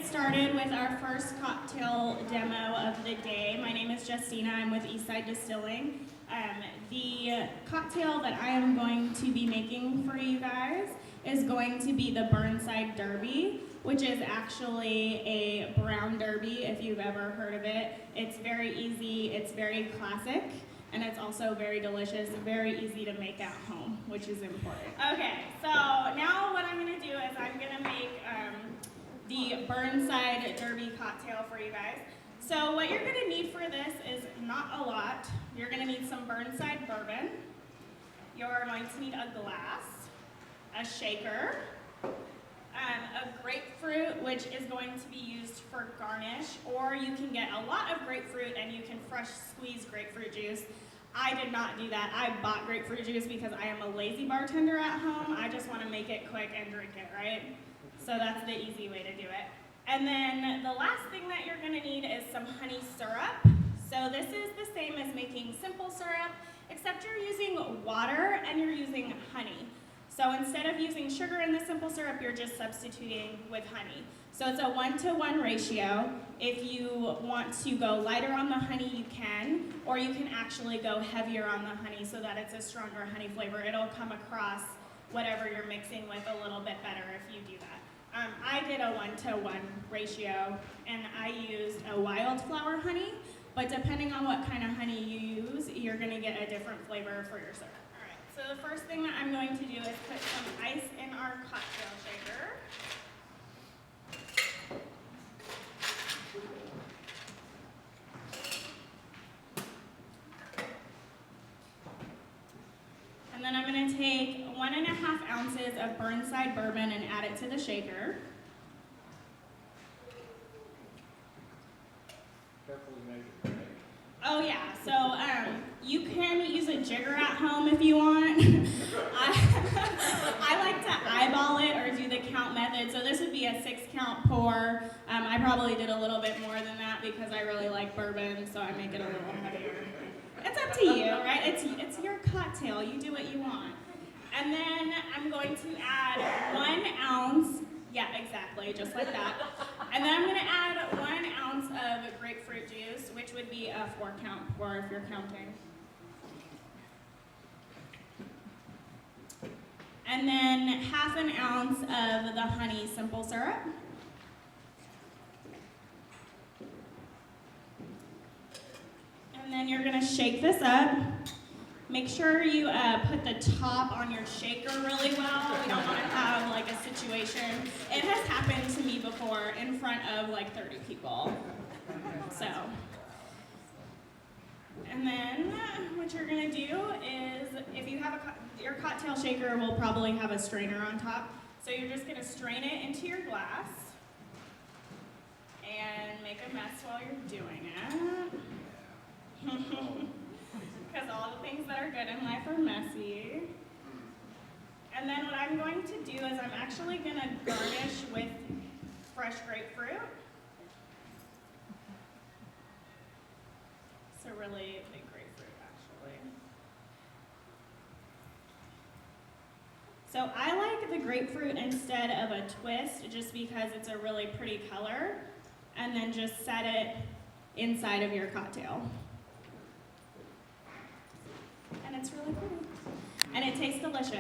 started with our first cocktail demo of the day. My name is Justina. I'm with Eastside Distilling. The cocktail that I am going to be making for you guys is going to be the Burnside Derby, which is actually a brown derby if you've ever heard of it. It's very easy, it's very classic, and it's also very delicious, very easy to make at home, which is important. Okay, so now what I'm gonna do is I'm gonna make the Burnside Derby cocktail for you guys. So what you're gonna need for this is not a lot. You're gonna need some Burnside bourbon. You're going to need a glass, a shaker, a grapefruit, which is going to be used for garnish, or you can get a lot of grapefruit and you can fresh squeeze grapefruit juice. I did not do that. I bought grapefruit juice because I am a lazy bartender at home. I just want to make it quick and drink it, right? So that's the easy way to do it. And then the last thing that you're gonna need is some honey syrup. So this is the same as making simple syrup, except you're using water and you're using honey. So instead of using sugar in the simple syrup, you're just substituting with honey. So it's a 1-to-1 ratio. If you want to go lighter on the honey, you can, or you can actually go heavier on the honey so that it's a stronger honey flavor. It'll come across whatever you're mixing with a little bit better if you do that. I did a 1-to-1 ratio, and I used a wildflower honey, but depending on what kind of honey you use, you're gonna get a different flavor for your syrup. All right, so the first thing that I'm going to do is put some ice in our cocktail shaker. And then I'm going to take 1.5 ounces of Burnside bourbon and add it to the shaker. Carefully measured, right? Oh yeah, so you can use a jigger at home if you want. I like to eyeball it or do the count method. So this would be a 6-count pour. I probably did a little bit more than that because I really like bourbon, so I make it a little heavier. It's up to you, right? It's your cocktail. You do what you want. And then I'm going to add 1 ounce. Yeah, exactly, just like that. And then I'm going to add 1 ounce of grapefruit juice, which would be a 4-count pour if you're counting. And then 1/2 ounce of the honey simple syrup. And then you're going to shake this up. Make sure you put the top on your shaker really well. We don't want to have like a situation. It has happened to me before in front of like 30 people. So, and then what you're going to do is, if you have your cocktail shaker will probably have a strainer on top. So you're just going to strain it into your glass and make a mess while you're doing it. Because all the things that are good in life are messy. And then what I'm going to do is I'm actually going to garnish with fresh grapefruit. It's a really big grapefruit, actually. So I like the grapefruit instead of a twist just because it's a really pretty color. And then just set it inside of your cocktail. And it's really pretty. And it tastes delicious.